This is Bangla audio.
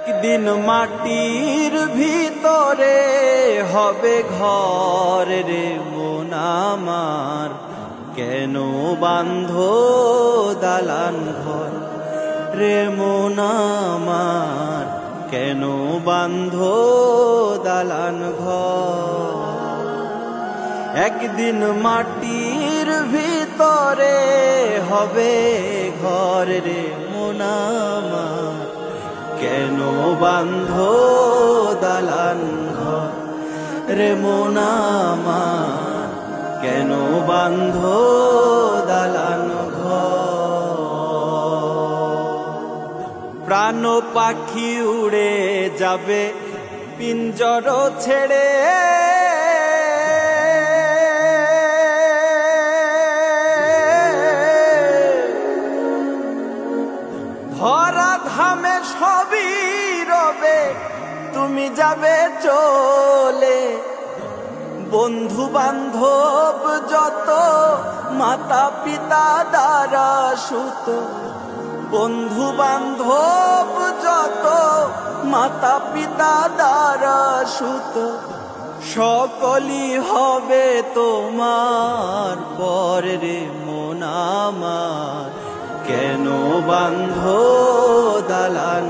একদিন মাটির ভিতরে হবে ঘর রে মন আমার, কেন বাঁধো দালান ঘর রে মন আমার, কেন বাঁধো দালান ঘর। একদিন মাটির ভিতরে হবে ঘর রে মন আমার, কেন বাঁধো দালান ঘর রে মন আমার, কেন বাঁধো দালান ঘর। প্রাণ পাখি উড়ে যাবে পিঞ্জর ছেড়ে, ধরা ধামে সবই রবে তুমি যাবে চলে। বন্ধু বান্ধব যত মাতা পিতা দ্বারা সুত, বন্ধু বান্ধব যত মাতা পিতা দ্বারা সুত, সকলই হবে তোমার পর রে মন আমার, কেন বাঁধো দালান